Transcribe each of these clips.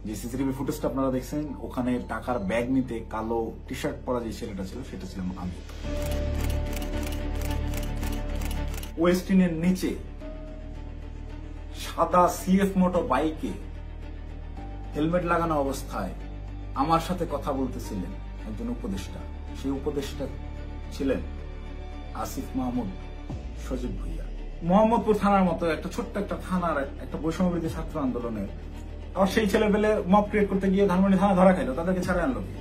যে সিসিটিভি ফুটেজটা আপনারা দেখছেন, ওখানে টাকার ব্যাগ নিতে কালো টি শার্ট পরা যে ছেলেটা ছিল সেটা ছিলাম আমি। ওয়েস্টিনের নিচে সাদা সিএফ মোটর বাইকে হেলমেট লাগানো অবস্থায় আমার সাথে কথা বলতেছিলেন একজন উপদেষ্টা। সেই উপদেষ্টা ছিলেন আসিফ মাহমুদ সজীব ভুইয়া। মোহাম্মদপুর থানার মতো একটা ছোট্ট একটা থানার একটা বৈষম্যবিরোধী ছাত্র আন্দোলনের আর সেই ছেলেপেলে মব ক্রিয়েট করতে গিয়ে ধানমন্ডি থানা ধরা খাইলো, তাদেরকে ছাড়ে আনলো কি?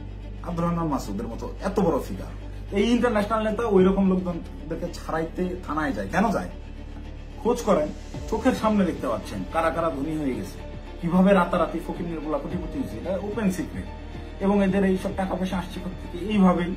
আব্দুর রহমান মাসুদের মতো এত বড় ফিগার, এই ইন্টারন্যাশনাল নেতা ওই রকম লোকজনদেরকে ছাড়াইতে থানায় যায় কেন যায়? খোঁজ করেন, চোখের সামনে দেখতে পাচ্ছেন কারা কারা ধনী হয়ে গেছে, কিভাবে রাতারাতি ফকির গুলা কোটিপতি হয়েছে, এটা ওপেন সিক্রেট। এবং এদের এইসব টাকা পয়সা আসছে থেকে এইভাবেই।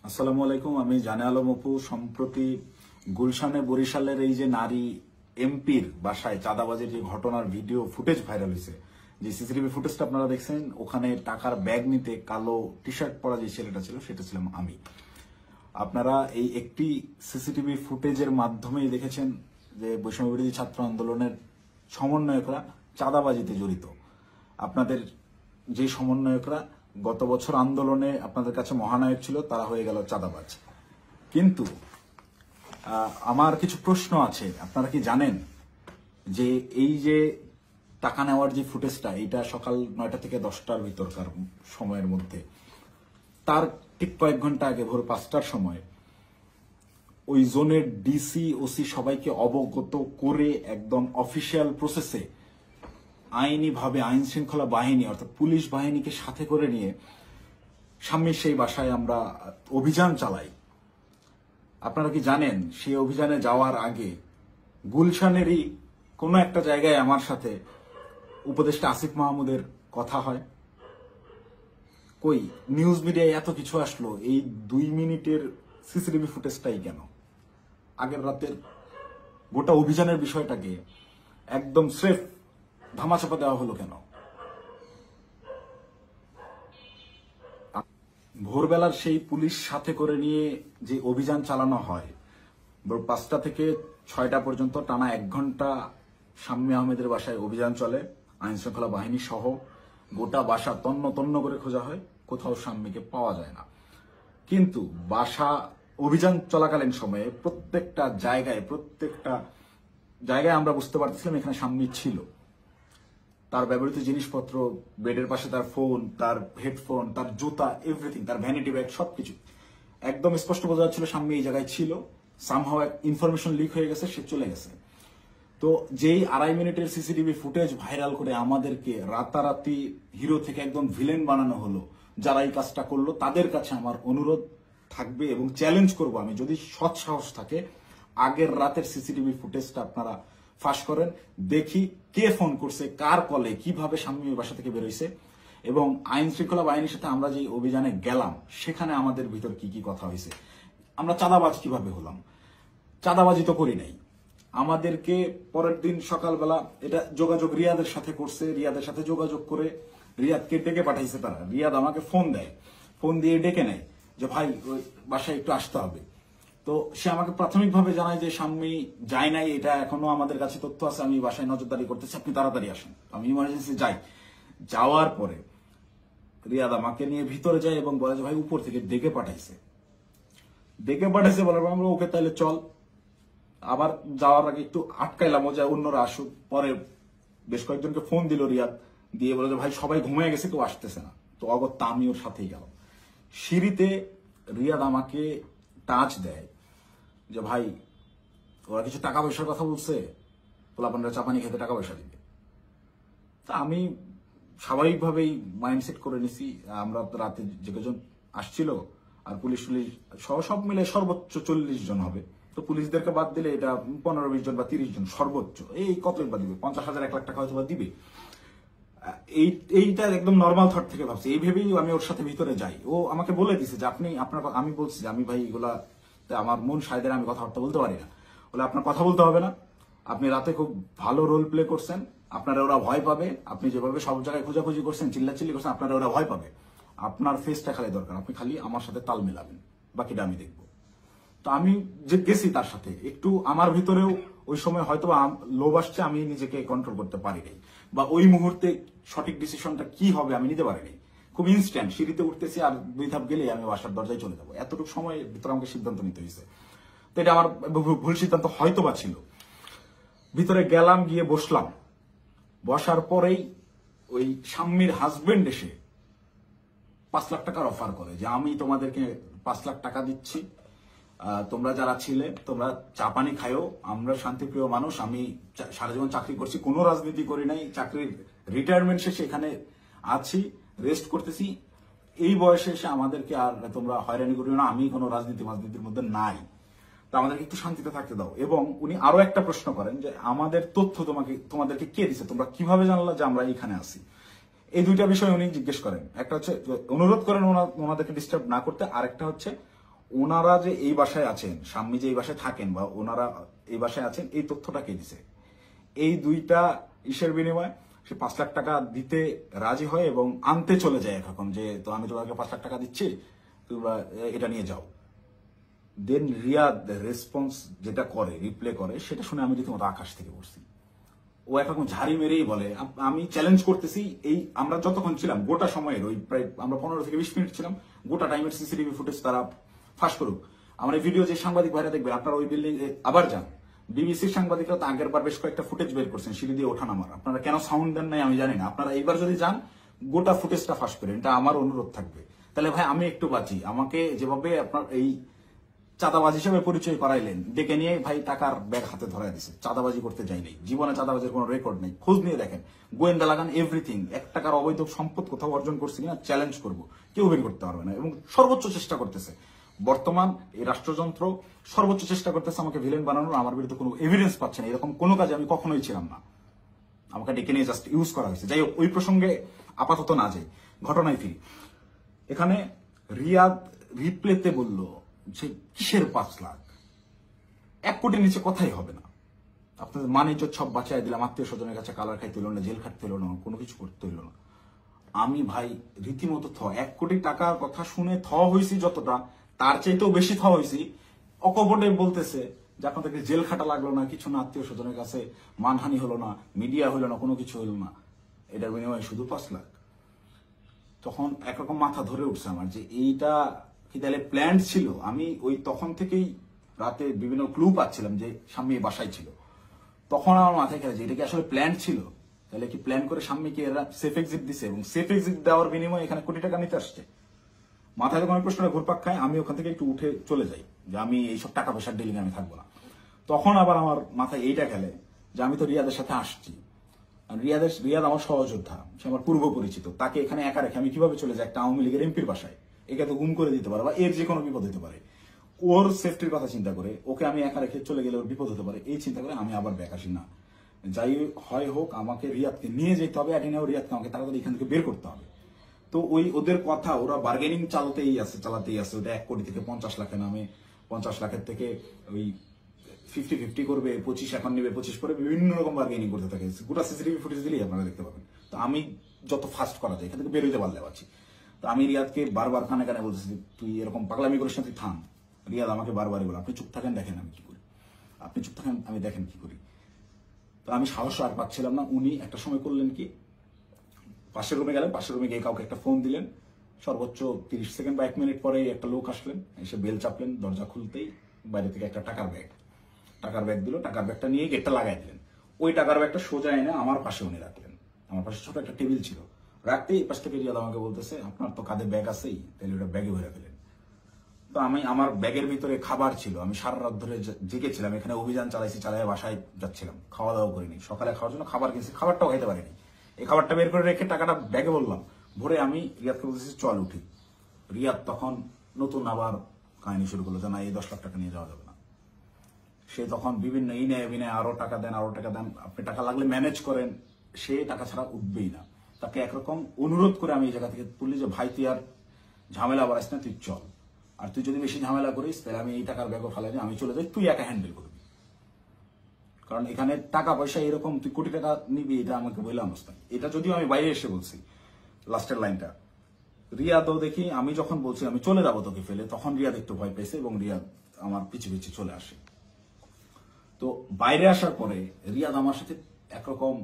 আসসালামু আলাইকুম, আমি জানে আলম অপু। সম্প্রতি গুলশানে বরিশালের এই যে নারী এমপির বাসায় চাঁদাবাজির যে ঘটনার ভিডিও ফুটেজ ভাইরাল হয়েছে, যে সিসিটিভি ফুটেজটা আপনারা দেখছেন, ওখানে টাকার ব্যাগ নিতে কালো টি শার্ট পরা যে ছেলেটা ছিল সেটা ছিলাম আমি। আপনারা এই একটি সিসিটিভি ফুটেজের মাধ্যমেই দেখেছেন যে বৈষম্যবিরোধী ছাত্র আন্দোলনের সমন্বয়করা চাঁদাবাজিতে জড়িত। আপনাদের যে সমন্বয়করা গত বছর আন্দোলনে আপনাদের কাছে মহানায়ক ছিল, তারা হয়ে গেল চাঁদাবাজ। কিন্তু আমার কিছু প্রশ্ন আছে। আপনারা কি জানেন যে এই যে টাকা নেওয়ার যে ফুটেজটা, এটা সকাল 9টা থেকে 10টার ভিতরকার সময়ের মধ্যে, তার ঠিক কয়েক ঘন্টা আগে ভোর 5টার সময় ওই জোনের ডিসি ওসি সবাইকে অবগত করে একদম অফিসিয়াল প্রসেসে আইনিভাবে আইন শৃঙ্খলা বাহিনী অর্থাৎ পুলিশ বাহিনীকে সাথে করে নিয়ে স্বামীর সেই বাসায় আমরা অভিযান চালাই। আপনারা কি জানেন সেই অভিযানে যাওয়ার আগে গুলশানেরই কোনো একটা জায়গায় আমার সাথে উপদেষ্টা আসিফ মাহমুদের কথা হয়? কই নিউজ মিডিয়ায় এত কিছু আসলো, এই 2 মিনিটের সিসিটিভি ফুটেজটাই কেন? আগের রাতের গোটা অভিযানের বিষয়টাকে একদম স্রেফ ধামাচাপা দেওয়া হলো কেন? ভোরবেলার সেই পুলিশ সাথে করে নিয়ে যে অভিযান চালানো হয়, 5টা থেকে 6টা পর্যন্ত টানা 1 ঘন্টা শাম্মী আহমেদের বাসায় অভিযান চলে, আইন শৃঙ্খলা বাহিনী সহ। গোটা বাসা তন্ন তন্ন করে খোঁজা হয়, কোথাও শাম্মীকে পাওয়া যায় না। কিন্তু বাসা অভিযান চলাকালীন সময়ে প্রত্যেকটা জায়গায় আমরা বুঝতে পারতেছিলাম এখানে শাম্মী ছিল। তার ব্যবহৃত জিনিসপত্র, বেডের পাশে তার ফোন, তার হেডফোন, তার জুতা, এভরিথিং, তার ভ্যানিটি ব্যাগ, সবকিছু একদম স্পষ্ট বোঝা যাচ্ছিল শাম্মী এই জায়গায় ছিল। সামহাও ইনফরমেশন লিক হয়ে গেছে, সে চলে গেছে। তো যেই 2.5 মিনিটের সিসিটিভি ফুটেজ ভাইরাল করে আমাদেরকে রাতারাতি হিরো থেকে একদম ভিলেন বানানো হলো, যারা এই কাজটা করলো তাদের কাছে আমার অনুরোধ থাকবে এবং চ্যালেঞ্জ করব আমি, যদি সৎ সাহস থাকে আগের রাতের সিসিটিভি ফুটেজটা আপনারা ফাঁস করেন, দেখি কে ফোন করছে, কার কলে, কিভাবে শাম্মীর বাসা থেকে বেরোইছে, এবং আইন শৃঙ্খলা বাহিনীর সাথে আমরা যে অভিযানে গেলাম সেখানে আমাদের ভিতর কি কি কথা হয়েছে। আমরা চাঁদাবাজ কিভাবে হলাম? চাঁদাবাজি তো করি নাই। আমাদেরকে পরের দিন সকালবেলা এটা যোগাযোগ রিয়াদের সাথে করছে, রিয়াদের সাথে যোগাযোগ করে রিয়াদকে ডেকে পাঠাইছে তারা। রিয়াদ আমাকে ফোন দেয়, ফোন দিয়ে ডেকে নেয় যে ভাই ওই বাসায় একটু আসতে হবে। তো সে আমাকে প্রাথমিকভাবে জানায় যে শাম্মী যায় নাই, এটা এখনো আমাদের কাছে তথ্য আছে, আমি বাসায় নজরদারি করতেছি, আপনি তাড়াতাড়ি আসেন। আমি ইমার্জেন্সি যাই। যাওয়ার পরে রিয়াদ আমাকে নিয়ে ভিতরে যায় এবং বলে যে ভাই উপর থেকে ডেকে পাঠাইছে বলার পর আমরা ওকে তাহলে চল। আবার যাওয়ার আগে একটু আটকাইলাম যে অন্যরা আসুক। পরে বেশ কয়েকজনকে ফোন দিল রিয়াদ, দিয়ে বলে যে ভাই সবাই ঘুমিয়ে গেছে, কেউ আসতেছে না। তো অগত্যা আমি ওর সাথেই গেলাম। সিঁড়িতে রিয়াদ আমাকে টাচ দেয় যে ভাই ওরা কিছু টাকা পয়সার কথা বলছে, পোলাপানরা চাপানি খেতে টাকা পয়সা দিবে। তা আমি স্বাভাবিকভাবেই মাইন্ডসেট করে নিছি, আমরা রাতে যে কজন আসছিল আর পুলিশ সব মিলে সর্বোচ্চ 40 জন হবে। তো পুলিশদেরকে বাদ দিলে এটা 15-20 জন বা 30 জন সর্বোচ্চ। এই কতই বা দিবে, 50,000 1 লাখ টাকা হয়তো বা দিবে। এইটা একদম নর্মাল থট থেকে ভাবছি। এই ভেবেই আমি ওর সাথে ভিতরে যাই। ও আমাকে বলে দিছে যে আমি বলছি যে আমি ভাই এগুলা আমার মন সাইদের, আমি কথাবার্তা বলতে পারি না। বলে আপনার কথা বলতে হবে না, আপনি রাতে খুব ভালো রোল প্লে করছেন, আপনারা ওরা ভয় পাবে। আপনি যেভাবে সব জায়গায় খোঁজাখুঁজি করছেন, চিল্লাচিল্লি করছেন, আপনারা ওরা ভয় পাবে। আপনার ফেসটা খালি দরকার, আপনি খালি আমার সাথে তাল মেলাবেন, বাকিটা আমি দেখবো। তো আমি যে গেছি তার সাথে, একটু আমার ভিতরেও ওই সময় হয়তো লোভ আসছে, আমি নিজেকে কন্ট্রোল করতে পারি নাই, বা ওই মুহূর্তে সঠিক ডিসিশনটা কি হবে আমি নিতে পারিনি। খুব ইনস্ট্যান্ট, সিঁড়িতে উঠতেছি আর 2 ধাপ গেলে আমি বাসার দরজায় চলে যাবো, এতটুকু সময়ের ভিতরে আমাকে সিদ্ধান্ত নিতে হয়েছে। তো এটা আমার ভুল সিদ্ধান্ত হয়তো বা ছিল। ভিতরে গেলাম, গিয়ে বসলাম। বসার পরেই ওই স্বামীর হাজবেন্ড এসে 5 লাখ টাকার অফার করে যে আমি তোমাদেরকে 5 লাখ টাকা দিচ্ছি, তোমরা যারা ছিলে তোমরা চা পানি খায়ও, আমরা শান্তিপ্রিয় মানুষ, আমি সারা জীবন চাকরি করছি, কোনো রাজনীতি করি নাই, চাকরির রিটায়ারমেন্ট শেষে এখানে আছি, রেস্ট করতেছি, এই বয়সে এসে আমাদেরকে আর তোমরা হয়রানি করিও না, আমি কোনো রাজনীতির মধ্যে নাই, তো আমাদেরকে একটু শান্তিতে থাকতে দাও। এবং উনি আরো একটা প্রশ্ন করেন যে আমাদের তথ্য তোমাদেরকে কে দিছে, তোমরা কিভাবে জানলা যে আমরা এখানে আছি। এই দুইটা বিষয় উনি জিজ্ঞেস করেন, একটা হচ্ছে অনুরোধ করেন ওনাদেরকে ডিস্টার্ব না করতে, আরেকটা হচ্ছে ওনারা যে এই বাসায় আছেন, স্বামী যে এই বাসায় থাকেন বা ওনারা এই বাসায় আছেন, এই তথ্যটা কে দিছে। এই দুইটা ইসের বিনিময়ে সে 5 লাখ টাকা দিতে রাজি হয় এবং আনতে চলে যায় এখন, যে তো আমি তোমাকে 5 লাখ টাকা দিচ্ছি, তোমরা এটা নিয়ে যাও। দেন রিয়াদ রেসপন্স যেটা করে, রিপ্লে করে, সেটা শুনে আমি রীতিমতো আকাশ থেকে পড়ছি। ও একরকম ঝাড়ি মেরেই বলে আমি চ্যালেঞ্জ করতেছি, এই আমরা যতক্ষণ ছিলাম গোটা সময়ের ওই প্রায় আমরা 15 থেকে 20 মিনিট ছিলাম, গোটা টাইমের সিসিটিভি ফুটেজ তারা ফাঁস করুক। আমার এই ভিডিও যে সাংবাদিক ভাইরা দেখবেন, আপনারা ওই বিল্ডিং আবার যান, বিবিসির সাংবাদিকরা তো আগের বার বেশ কয়েকটা ফুটেজ বের করছেন সিঁড়ি দিয়ে ওঠা নামার, আপনারা কেন সাউন্ড দেন নাই আমি জানি না। আপনারা এইবার যদি যান গোটা ফুটেজটা ফাঁস করেন, এটা আমার অনুরোধ থাকবে। তাহলে ভাই আমি একটু বাঁচি। আমাকে যেভাবে আপনার এই চাঁদাবাজ হিসেবে পরিচয় করাইলেন, ডেকে নিয়ে ভাই টাকার ব্যাগ হাতে ধরাই দিছে, চাঁদাবাজি করতে যাই নাই, জীবনে চাঁদাবাজির কোনো রেকর্ড নেই, খোঁজ নিয়ে দেখেন, গোয়েন্দা লাগান, এভরিথিং। 1 টাকার অবৈধ সম্পদ কোথাও অর্জন করছি কিনা চ্যালেঞ্জ করবো, কেউ বের করতে পারবে না। এবং সর্বোচ্চ চেষ্টা করতেছে বর্তমান এই রাষ্ট্রযন্ত্র, সর্বোচ্চ চেষ্টা করতেছে আমাকে ভিলেন বানানোর। আমার বিরুদ্ধে কোনো এভিডেন্স পাচ্ছে না, এরকম কোনো কাজে আমি কখনোই ছিলাম না, আমাকে ডেকে নিয়ে জাস্ট ইউজ করা হয়েছে। যাই হোক, ওই প্রসঙ্গে আপাতত না যাই, ঘটনায় ফিরি। এখানে রিয়াদ রিপ্লেতে বলল যে কিসের 5 লাখ, 1 কোটির নিচে কথাই হবে না, আপনাদের মানিজ্য সব বাঁচাই দিলাম, আত্মীয় স্বজনের কাছে কালার খাইতে হইল না, জেল খাটতে হইল না, কোনো কিছু করতে হইল না। আমি ভাই রীতিমতো 1 কোটি টাকার কথা শুনে হয়েছি যতটা, তার চাইতেও বেশি হয়েছি। অকপটে বলতেছে যে আপনাদেরকে জেল খাটা লাগলো না, কিছু না, আত্মীয় স্বজনের কাছে মানহানি হলো না, মিডিয়া হইলো না, কোনো কিছু হইল না, এটার বিনিময়ে শুধু 5 লাখ। তখন একরকম মাথা ধরে উঠছে আমার যে এইটা কি তাহলে প্ল্যান ছিল। আমি ওই তখন থেকেই রাতে বিভিন্ন ক্লু পাচ্ছিলাম যে স্বামী বাসায় ছিল, তখন আমার মাথায় খেলে যে এটা কি আসলে প্ল্যান ছিল। তাহলে কি প্ল্যান করে স্বামীকে এরা সেফ এক্সিট দিছে, এবং সেফ এক্সিট দেওয়ার বিনিময়ে এখানে কোটি টাকা নিতে আসছে। মাথায় যখন প্রশ্নটা ঘুরপাক খায়, আমি ওখান থেকে একটু উঠে চলে যাই যে আমি এইসব টাকা পয়সার ডিলিং আমি থাকবো না। তখন আবার আমার মাথায় এইটা খেলে যে আমি তো রিয়াদের সাথে আসছি, রিয়াদ আমার সহযোদ্ধা, সে আমার পূর্ব পরিচিত, তাকে এখানে একা রেখে আমি কিভাবে চলে যাই একটা আওয়ামী লীগের এমপির বাসায়, একে তো গুম করে দিতে পারে বা এর যে কোনো বিপদ হতে পারে। ওর সেফটির কথা চিন্তা করে ওকে আমি একা রেখে চলে গেলে ওর বিপদ হতে পারে, এই চিন্তা করে আমি আবার ব্যাক আসি না। যাই হয় হোক, আমাকে রিয়াদকে নিয়ে যেতে হবে, অ্যাটিনাও রিয়াদকে আমাকে তাড়াতাড়ি এখান থেকে বের করতে হবে। তো ওই ওদের কথা, ওরা বার্গেনিং চালাতেই আছে। ওটা 1 কোটি থেকে 50 লাখে নামে, 50 লাখের থেকে ওই 50-50 করবে, 25 এখন নেবে, 25 করে বিভিন্ন রকম বার্গেনিং করতে থাকে। গোটা সিসিটিভি ফুটেজ দিলেই আপনারা দেখতে পাবেন। তো আমি যত ফাস্ট করা যায় এখান থেকে বের হইতে পারলে পারছি। তো আমি রিয়াদকে বারবার কানে কানে বলতেছি তুই এরকম পাগলামি করিস না, তুই থাম। রিয়াদ আমাকে বারবারই বলে আপনি চুপ থাকেন, দেখেন আমি কি করি, আপনি চুপ থাকেন, আমি দেখেন কি করি। তো আমি সাহস আর পাচ্ছিলাম না। উনি একটা সময় করলেন কি, পাশের রুমে গেলেন, পাশের রুমে গিয়ে কাউকে একটা ফোন দিলেন, সর্বোচ্চ 30 সেকেন্ড বা 1 মিনিট পরে একটা লোক আসলেন, এসে বেল চাপলেন, দরজা খুলতেই বাইরে থেকে একটা টাকার ব্যাগ দিল, টাকার ব্যাগটা নিয়ে গেটটা লাগাই দিলেন। ওই টাকার ব্যাগটা সোজা এনে আমার পাশে উনি রাখলেন, আমার পাশে ছোট একটা টেবিল ছিল, রাখতেই এই পাশ থেকে রিয়াদ আমাকে বলতেছে আপনার তো কাঁধে ব্যাগ আছেই, তাহলে ওটা ব্যাগে ভরে ফেলেন। তো আমার ব্যাগের ভিতরে খাবার ছিল, আমি সারা রাত ধরে জেগেছিলাম, এখানে অভিযান চালাই বাসায় যাচ্ছিলাম, খাওয়া দাওয়া করিনি, সকালে খাওয়ার জন্য খাবার কিনছি, খাবারটাও খাইতে পারিনি। এই খাবারটা বের করে রেখে টাকাটা ব্যাগে বললাম ভরে, আমি রিয়াদকে বলতেছি চল উঠি। রিয়াদ তখন নতুন আবার কাহিনী শুরু করলো যে না, এই 10 লাখ টাকা নিয়ে যাওয়া যাবে না। সে তখন বিভিন্ন ইনে বিনে আরো টাকা দেন, আপনি টাকা লাগলে ম্যানেজ করেন, সে টাকা ছাড়া উঠবেই না। তাকে একরকম অনুরোধ করে আমি এই জায়গা থেকে তুললি যে ভাই তুই আর ঝামেলা বাড়াইস না, তুই চল, আর তুই যদি বেশি ঝামেলা করিস তাহলে আমি এই টাকার ব্যাগও ফেলাই আমি চলে যাই, তুই একা হ্যান্ডেল করবি। কারণ এখানে টাকা পয়সা এরকম তুই কোটি টাকা নিবি এটা আমাকে বললাম না। এটা যদিও আমি বাইরে এসে বলছি লাস্টের লাইনটা। রিয়াদও দেখি আমি যখন বলছি আমি চলে যাবো তোকে ফেলে, তখন রিয়াদ একটু ভয় পেয়েছে এবং রিয়াদ আমার পিছু পিছু চলে আসে। তো বাইরে আসার পরে রিয়াদ আমার সাথে একরকম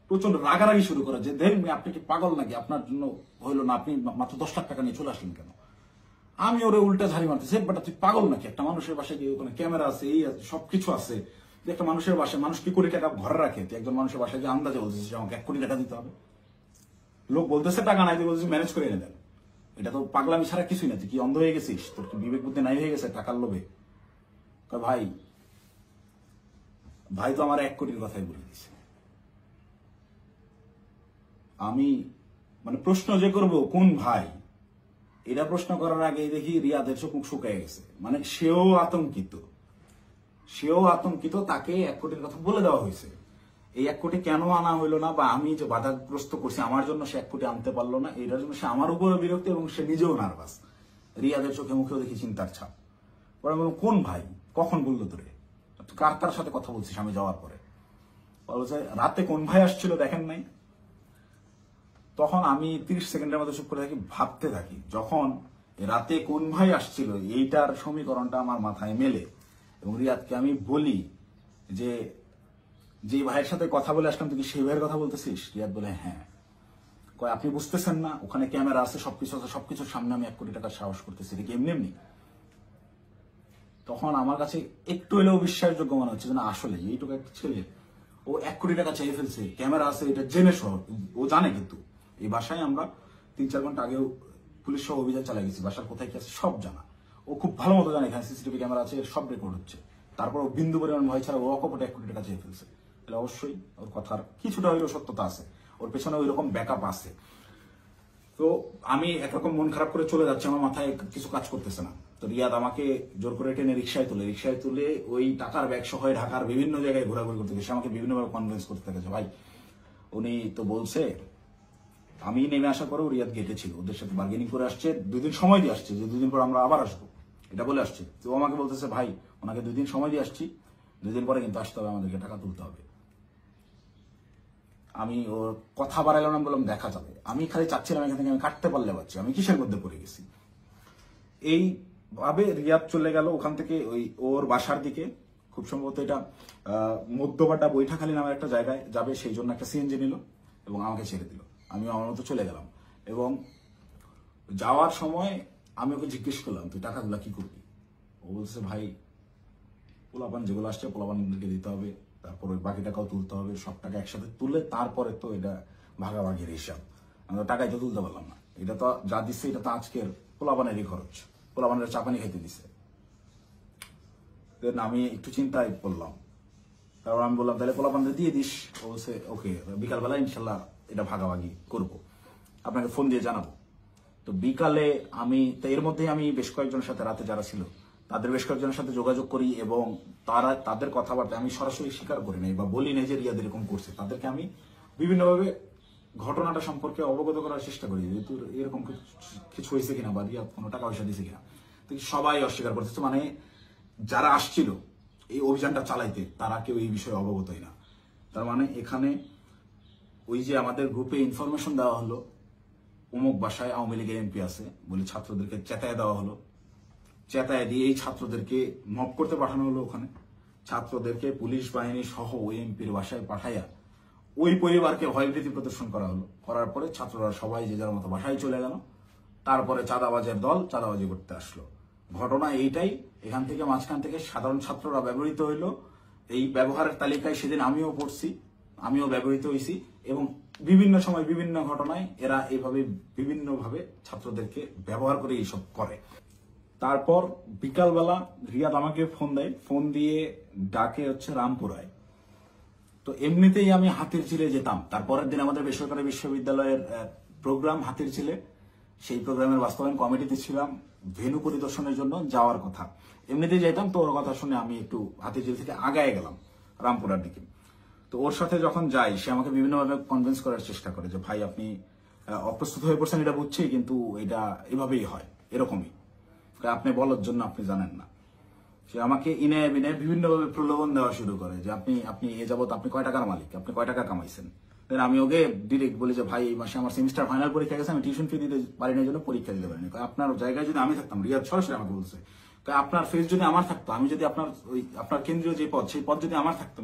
প্রচন্ড রাগারাগি শুরু করে যে দেখেন আপনি কি পাগল নাকি, আপনার জন্য হইলো না, আপনি মাত্র 10 লাখ টাকা নিয়ে চলে আসলেন কেন। আমি ওরে উল্টা ঝাড়ি মারতেছি, বেটা তুই পাগল নাকি, একটা মানুষের বাসায় গিয়ে ওখানে ক্যামেরা আছে, এই আছে, সবকিছু আছে, একটা মানুষের বাসায় মানুষ কি কোটি টাকা ঘরে রাখে, তুই একজন মানুষের বাসায় গিয়ে আন্দাজে বলতেছিস আমাকে 1 কোটি টাকা দিতে হবে। লোক বলতেছে টাকা নাই, তুই বলছিস ম্যানেজ করে এনে দেন। এটা তো পাগলামি ছাড়া কিছুই না, তুই কি অন্ধ হয়ে গেছিস, তোর কি বিবেক বুদ্ধি নাই হয়ে গেছে টাকার লোভে। ভাই ভাই তো আমার 1 কোটির কথাই বলে দিছে। আমি মানে প্রশ্ন যে করব কোন ভাই, এটা প্রশ্ন করার আগে দেখি রিয়াদের চোখ মুখ শুকায় গেছে। মানে সেও আতঙ্কিত, তাকে 1 কোটির কথা বলে দেওয়া হয়েছে। এই 1 কোটি কেন আনা হইলো না, বা আমি যে বাধাগ্রস্ত করছি আমার জন্য সে 1 কোটি আনতে পারলো না, এটার জন্য সে আমার উপরে বিরক্ত এবং সে নিজেও নার্ভাস। রিয়াদের চোখে মুখেও দেখি চিন্তার ছাপ। পরে আমি বললাম কোন ভাই, কখন বললো তোরে, কার সাথে কথা বলছিস আমি যাওয়ার পরে। বলছে রাতে কোন ভাই আসছিল দেখেন নাই। তখন আমি 30 সেকেন্ডের মতো চুপ করে থাকি, ভাবতে থাকি। যখন রাতে কোন ভাই আসছিল এইটার সমীকরণটা আমার মাথায় মেলে এবং রিয়াদকে আমি বলি যে ভাইয়ের সাথে কথা বলে আসলাম তুই কি সেই ভাইয়ের কথা বলতেছিস। রিয়াদ বলে হ্যাঁ। কয় আপনি বুঝতেছেন না ওখানে ক্যামেরা আছে, সবকিছু আছে, সবকিছুর সামনে আমি 1 কোটি টাকার সাহস করতেছি, এটা কি এমনি। তখন আমার কাছে একটু হলেও বিশ্বাসযোগ্য মনে হচ্ছে না আসলে এইটুকু একটা ছেলে ও 1 কোটি টাকা চেয়ে ফেলছে, ক্যামেরা আছে এটা জেনে সহ ও জানে। কিন্তু এই বাসায় আমরা 3-4 ঘন্টা আগেও পুলিশ সহ অভিযান চালাই গেছি, বাসার কোথায় কি আছে সব জানা। ও খুব ভালো মতো জানে এখানে সিসিটিভি ক্যামেরা আছে, সব রেকর্ড হচ্ছে। তারপর ও বিন্দু পরিমাণ ভয় ছাড়া ও অকপটে 1 কোটি টাকা চেয়ে ফেলছে। তাহলে অবশ্যই ওর কথার কিছুটা হইলেও সত্যতা আছে, ওর পেছনে ওই রকম ব্যাকআপ আছে। তো আমি একরকম মন খারাপ করে চলে যাচ্ছি, আমার মাথায় কিছু কাজ করতেছে না। তো রিয়াদ আমাকে জোর করে টেনে রিক্সায় তুলে ওই টাকার ব্যাগ সহ ঢাকার বিভিন্ন জায়গায় ঘোরাঘুরি করতে গেছে। আমাকে বিভিন্নভাবে কনভিন্স করতে থাকে ভাই উনি তো বলছে। আমি নেমে আসার পরেও রিয়াদ গেটে ছিল, ওদের সাথে বার্গেনিং করে আসছে, 2 দিন সময় দিয়ে আসছে যে 2 দিন পর আমরা আবার আসবো, এটা বলে আসছে। তো আমাকে বলতেছে ভাই ওনাকে 2 দিন সময় দিয়ে আসছি, 2 দিন পরে কিন্তু আসতে হবে, আমাদেরকে টাকা তুলতে হবে। আমি ওর কথা বাড়াইলাম না, বললাম দেখা যাবে। আমি খালি চাচ্ছিলাম এখান থেকে আমি কাটতে পারলে পাচ্ছি, আমি কিসের মধ্যে পড়ে গেছি। এইভাবে রিয়াদ চলে গেল ওখান থেকে ওই ওর বাসার দিকে। খুব সম্ভবত এটা মধ্যপাটা বৈঠাখালী নামের একটা জায়গায় যাবে, সেই জন্য একটা সিএনজি নিল এবং আমাকে ছেড়ে দিল। আমি আমার মতো চলে গেলাম এবং যাওয়ার সময় আমি ওকে জিজ্ঞেস করলাম তুই টাকাগুলা কি করবি। ও বলছে ভাই পোলাপান যেগুলো আসছে পোলাপানদেরকে দিতে হবে, তারপর ওই বাকি টাকাও তুলতে হবে, সব টাকা একসাথে তুলে তারপরে তো এটা ভাগাভাগির হিসাব। আমরা টাকাই তো তুলতে পারলাম না, এটা তো যা দিচ্ছে এটা তো আজকের পোলাপানেরই খরচ, পোলাপানের চাপানি খাইতে দিচ্ছে। আমি একটু চিন্তায় পড়লাম, তারপর আমি বললাম তাহলে পোলাপানদের দিয়ে দিস। ও বলছে ওকে, বিকালবেলা ইনশাল্লাহ এটা ভাগাভাগি করব, আপনাকে ফোন দিয়ে জানাবো। তো বিকালে আমি তো এর মধ্যেই আমি বেশ কয়েকজনের সাথে রাতে যারা ছিল তাদের বেশ কয়েকজনের সাথে যোগাযোগ করি এবং তাদের কথাবার্তা আমি সরাসরি স্বীকার করি নাই বা বলি নাই যে রিয়াদ এরকম করছে। তাদেরকে আমি বিভিন্নভাবে ঘটনাটা সম্পর্কে অবগত করার চেষ্টা করি যে তোর এরকম কিছু হয়েছে কিনা বা রিয়াদ কোনো টাকা পয়সা দিয়েছে কিনা। তো সবাই অস্বীকার করতেছে, মানে যারা আসছিল এই অভিযানটা চালাইতে তারা কেউ এই বিষয়ে অবগতই না। তার মানে এখানে ওই যে আমাদের গ্রুপে ইনফরমেশন দেওয়া হলো অমুক বাসায় আওয়ামী লীগের এমপি আছে বলে ছাত্রদেরকে চেতায় দেওয়া হলো, চেতায় দিয়ে এই ছাত্রদেরকে মব করতে পাঠানো হলো। ওখানে ছাত্রদেরকে পুলিশ বাহিনী সহ ওই এমপির বাসায় পাঠাইয়া ওই পরিবারকে ভয়ভীতি প্রদর্শন করা হলো। করার পরে ছাত্ররা সবাই যে যার মতো বাসায় চলে গেল। তারপরে চাঁদাবাজের দল চাঁদাবাজি করতে আসলো। ঘটনা এইটাই। এখান থেকে মাঝখান থেকে সাধারণ ছাত্ররা ব্যবহৃত হইল। এই ব্যবহারের তালিকায় সেদিন আমিও পড়ছি, আমিও ব্যবহৃত হয়েছি এবং বিভিন্ন সময় বিভিন্ন ঘটনায় এরা এইভাবে বিভিন্নভাবে ছাত্রদেরকে ব্যবহার করে এইসব করে। তারপর বিকালবেলা রিয়াদ আমাকে ফোন দেয়, ফোন দিয়ে ডাকে হচ্ছে রামপুরায়। তো এমনিতেই আমি হাতিরঝিলে যেতাম, তারপরের দিন আমাদের বেসরকারি বিশ্ববিদ্যালয়ের প্রোগ্রাম হাতিরঝিলে, সেই প্রোগ্রামের বাস্তবায়ন কমিটিতে ছিলাম, ভেন্যু পরিদর্শনের জন্য যাওয়ার কথা। এমনিতেই যাইতাম, তো ওর কথা শুনে আমি একটু হাতিরঝিল থেকে আগায় গেলাম রামপুরার দিকে। তো ওর সাথে যখন যাই সে আমাকে বিভিন্নভাবে কনভিন্স করার চেষ্টা করে যে ভাই আপনি অপ্রস্তুত হয়ে পড়ছেন এটা বুঝছি, কিন্তু এটা এভাবেই হয়, এরকমই, আপনি বলার জন্য আপনি জানেন না। সে আমাকে ইনে বিনে বিভিন্নভাবে প্রলোভন দেওয়া শুরু করে যে আপনি এ যাবত আপনি কয় টাকার মালিক, আপনি কয় টাকা কামাইছেন। দেন আমি ওকে ডিরেক্ট বলি যে ভাই এই মাসে আমার সেমিস্টার ফাইনাল পরীক্ষা গেছে, আমি টিউশন ফি দিতে পারি না, জন্য পরীক্ষা দিতে পারিনি। আপনার জায়গায় যদি আমি থাকতাম, রিয়াদ সরাসরি আমাকে বলছে, আপনার ফেস যদি আমার থাকতো, আমি যদি আপনার কেন্দ্রীয় যে পদ, সেই পদ যদি আমার থাকতো,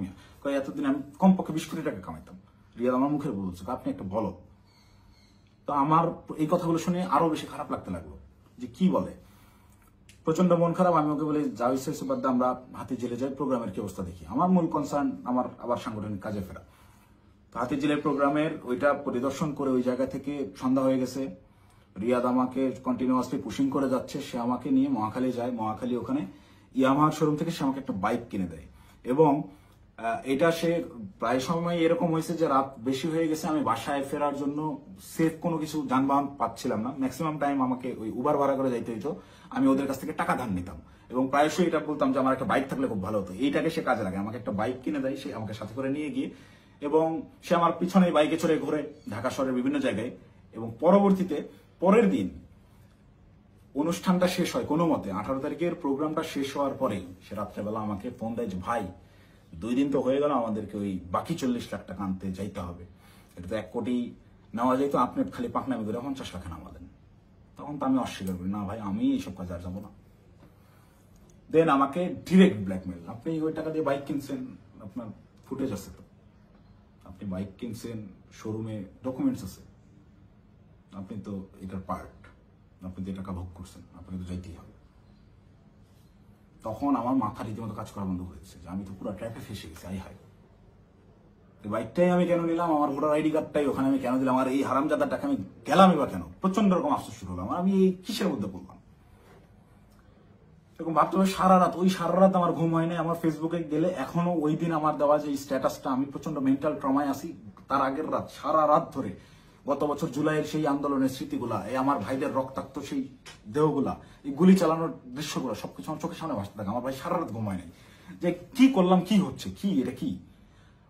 এতদিন আমি কমপক্ষে 20 কোটি টাকা কামাইতাম। রিয়াদ আমার মুখে বলছে আপনি একটা বলো। তো আমার এই কথাগুলো শুনে আরো বেশি খারাপ লাগতে লাগলো যে কি বলে, প্রচন্ড মন খারাপ। আমি ওকে বলি যা হয়েছে বাদ, আমরা হাতি জেলে যাই, প্রোগ্রামের কি অবস্থা দেখি। আমার মূল কনসার্ন আমার আবার সাংগঠনিক কাজে ফেরা। তো হাতি জেলের প্রোগ্রামের ওইটা পরিদর্শন করে ওই জায়গা থেকে সন্ধ্যা হয়ে গেছে। রিয়াদ আমাকে কন্টিনিউয়াসলি পুশিং করে যাচ্ছে। সে আমাকে নিয়ে মহাখালী যায়। মহাখালী ওখানে ইয়ামাহার শোরুম থেকে সে আমাকে একটা বাইক কিনে দেয়। এবং এটা সে প্রায় সময় এরকম হয়েছে যে রাত বেশি হয়ে গেছে, আমি বাসায় ফেরার জন্য সেফ কোনো কিছু যানবাহন পাচ্ছিলাম না। ম্যাক্সিমাম টাইম আমাকে ওই উবার ভাড়া করে যাইতে হইতো। আমি ওদের কাছ থেকে টাকা ধার নিতাম এবং প্রায়শই এটা বলতাম যে আমার একটা বাইক থাকলে খুব ভালো হতো। এইটাকে সে কাজে লাগে, আমাকে একটা বাইক কিনে দেয়। সে আমাকে সাথে করে নিয়ে গিয়ে এবং সে আমার পিছনে বাইকে চড়ে ঘুরে ঢাকা শহরের বিভিন্ন জায়গায়। এবং পরবর্তীতে পরের দিন অনুষ্ঠানটা শেষ হয় কোনো মতে, 18 তারিখের প্রোগ্রামটা শেষ হওয়ার পরে সে রাত্রেবেলা আমাকে ফোন দেয় যে ভাই 2 দিন তো হয়ে গেল, আমাদেরকে ওই বাকি 40 লাখ টাকা আনতে যাইতে হবে। এটা তো 1 কোটি নেওয়া যাইতো, আপনি খালি পাকনামি করে 50 লাখ নামা দেন। তখন তো আমি অস্বীকার করি, না ভাই আমি এইসব কাজে আর যাবো না। দেন আমাকে ডিরেক্ট ব্ল্যাকমেল, আপনি ওই টাকা দিয়ে বাইক কিনছেন, আপনার ফুটেজ আছে তো, আপনি বাইক কিনছেন, শোরুমে ডকুমেন্টস আছে, আপনি তো এটার পার্ট, আপনি তো টাকা ভোগ করছেন, আপনাকে তো যাইতেই হবে। তখন আমার মাথা রীতিমতো কাজ করা বন্ধ করেছে যে আমি তো পুরো ট্র্যাপে ফেসে গেছি। আই হাই, এই বাইকটাই আমি কেন নিলাম, আমার ভোটার আইডি কার্ডটাই ওখানে আমি কেন দিলাম, আর এই হারামজাদার টাকা আমি গেলামই বা কেন? প্রচন্ড রকম আফসোস শুরু হলো আমার, আমি এই কিসের মধ্যে পড়লাম এরকম ভাবতে হবে। সারা রাত আমার ঘুম হয় নাই। আমার ফেসবুকে গেলে এখনো ওই দিন আমার দেওয়া যে স্ট্যাটাসটা, আমি প্রচন্ড মেন্টাল ট্রমায় আছি। তার আগের রাত সারা রাত ধরে গত বছর জুলাইয়ের সেই আন্দোলনের স্মৃতিগুলা, এই আমার ভাইদের রক্তাক্ত সেই দেহগুলা, এই গুলি চালানোর দৃশ্যগুলো সবকিছু আমার চোখের সামনে ভাসতে থাকে। আমার ভাই সারা রাত ঘুমায় নাই যে কি করলাম, কি হচ্ছে, কি এটা কি।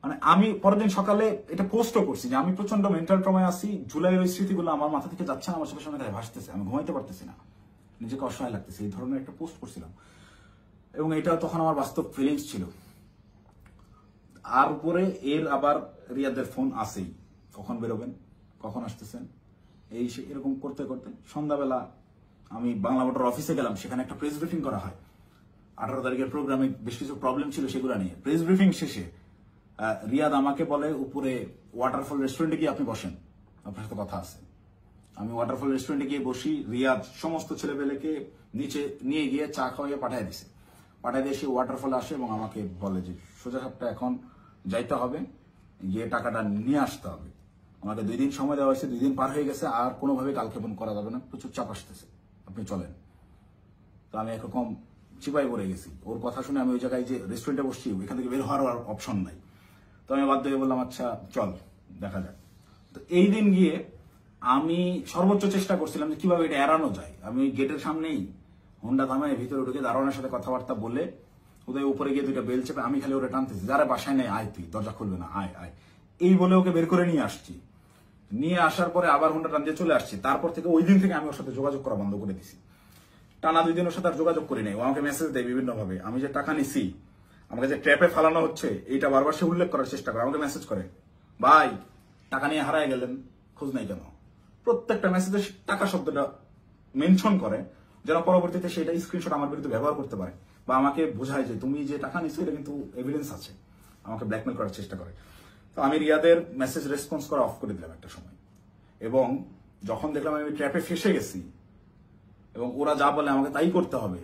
মানে আমি পরের দিন সকালে এটা পোস্টও করছি যে আমি প্রচন্ড মেন্টাল ট্রমায় আছি। জুলাইয়ের ওই স্মৃতিগুলো আমার মাথা থেকে যাচ্ছে না, আমার চোখের সামনে ভাসতেছে, আমি ঘুমাইতে পারতেছি না, নিজেকে অসহায় লাগতেছে। এই ধরনের একটা পোস্ট করছিলাম এবং এটা তখন আমার বাস্তব ফিলিংস ছিল। আর উপরে এর আবার রিয়াদের ফোন আসেই, কখন বেরোবেন, কখন আসতেছেন, এই এরকম করতে করতে সন্ধ্যাবেলা আমি বাংলা মোটর অফিসে গেলাম। সেখানে একটা প্রেস ব্রিফিং করা হয় 18 তারিখের প্রোগ্রামে, বেশ কিছু প্রবলেম ছিল সেগুলো নিয়ে। প্রেস ব্রিফিং শেষে রিয়াদ আমাকে বলে উপরে ওয়াটারফল রেস্টুরেন্টে গিয়ে আপনি বসেন, আপনার সাথে কথা আছে। আমি ওয়াটারফল রেস্টুরেন্টে গিয়ে বসি। রিয়াদ সমস্ত ছেলেবেলেকে নিচে নিয়ে গিয়ে চা খাওয়াইয়ে পাঠিয়ে দিছে। পাঠিয়ে দিয়ে সে ওয়াটারফলে আসে এবং আমাকে বলে যে সোজা সাপটা এখন যাইতে হবে, গিয়ে টাকাটা নিয়ে আসতে হবে। আমাকে 2 দিন সময় দেওয়া হয়েছে, 2 দিন পার হয়ে গেছে, আর কোনোভাবে কালক্ষেপণ করা যাবে না, প্রচুর চাপ আসতেছে, আপনি চলেন। তো আমি একরকম চিপাই পড়ে গেছি। ওর কথা শুনে আমি ওই জায়গায় যে রেস্টুরেন্টে বসছি, ওইখান থেকে বের হওয়ার অপশন নাই। তো আমি বাধ্য হয়ে বললাম আচ্ছা চল দেখা যাক। তো এই দিন গিয়ে আমি সর্বোচ্চ চেষ্টা করছিলাম যে কিভাবে এটা এড়ানো যায়। আমি গেটের সামনেই হোন্ডা থামায় ভিতরে ঢুকে দারোয়ানের সাথে কথাবার্তা বলে ওদের উপরে গিয়ে 2টা বেল চেপে আমি খালি ওরা টানতেছি, যারা বাসায় নেই আয়, তুই দরজা খুলবে না, আয় আয়, এই বলে ওকে বের করে নিয়ে আসছি। নিয়ে আসার পরে আবার হোন্ডা টান দিয়ে চলে আসছি। তারপর থেকে ওই দিন থেকে আমি ওর সাথে যোগাযোগ করা বন্ধ করে দিছি। টানা 2 দিন ওর সাথে আর যোগাযোগ করি নাই। ও আমাকে মেসেজ দেয় বিভিন্ন ভাবে, আমি যে টাকা নিছি, আমাকে যে ট্র্যাপে ফালানো হচ্ছে, এইটা বারবার সে উল্লেখ করার চেষ্টা করে। আমাকে মেসেজ করে, ভাই টাকা নিয়ে হারায় গেলেন, খোঁজ নাই কেন? প্রত্যেকটা মেসেজে টাকা শব্দটা মেনশন করে, যেন পরবর্তীতে সেটা স্ক্রিনশট আমার বিরুদ্ধে ব্যবহার করতে পারে বা আমাকে বোঝায় যে তুমি যে টাকা নিচ্ছ এটা কিন্তু এভিডেন্স আছে। আমাকে ব্ল্যাকমেল করার চেষ্টা করে। তো আমি রিয়াদের মেসেজ রেসপন্স করা অফ করে দিলাম একটা সময়। এবং যখন দেখলাম আমি ট্র্যাপে ফেসে গেছি এবং ওরা যা বলে আমাকে তাই করতে হবে,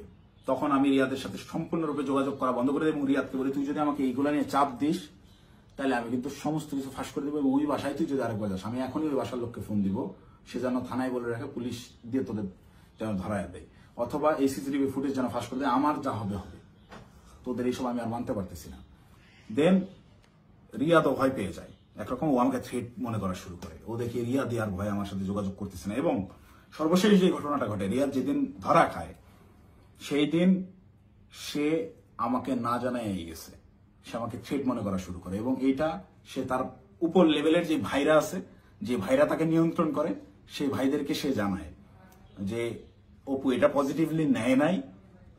তখন আমি রিয়াদের সাথে সম্পূর্ণরূপে যোগাযোগ করা বন্ধ করে দিই এবং রিয়াদকে বলি তুই যদি আমাকে এইগুলা নিয়ে চাপ দিস তাহলে আমি কিন্তু সমস্ত কিছু ফাঁস করে দেবো এবং ওই বাসায় তুই যদি আরেকবার যাস, আমি এখনই ওই বাসার লোককে ফোন দিব, সে যেন থানায় বলে রাখে, পুলিশ দিয়ে তোদের যেন ধরায় দেয়, অথবা এই সিসিটিভি ফুটেজ যেন ফাঁস করে দেয়, আমার যা হবে হবে, তোদের এইসব আমি আর মানতে পারতেছি না। দেন রিয়াদও ভয় পেয়ে যায়, একরকম ও আমাকে থ্রেট মনে করা শুরু করে। ও দেখে রিয়াদ আর ভয় আমার সাথে যোগাযোগ করতেছে না। এবং সর্বশেষ যে ঘটনাটা ঘটে, রিয়াদ যেদিন ধরা খায় সেই দিন সে আমাকে না জানায় গেছে, সে আমাকে থ্রেট মনে করা শুরু করে। এবং এইটা সে তার উপর লেভেলের যে ভাইরা আছে, যে ভাইরা তাকে নিয়ন্ত্রণ করে, সেই ভাইদেরকে সে জানায় যে অপু এটা পজিটিভলি নেয় নাই,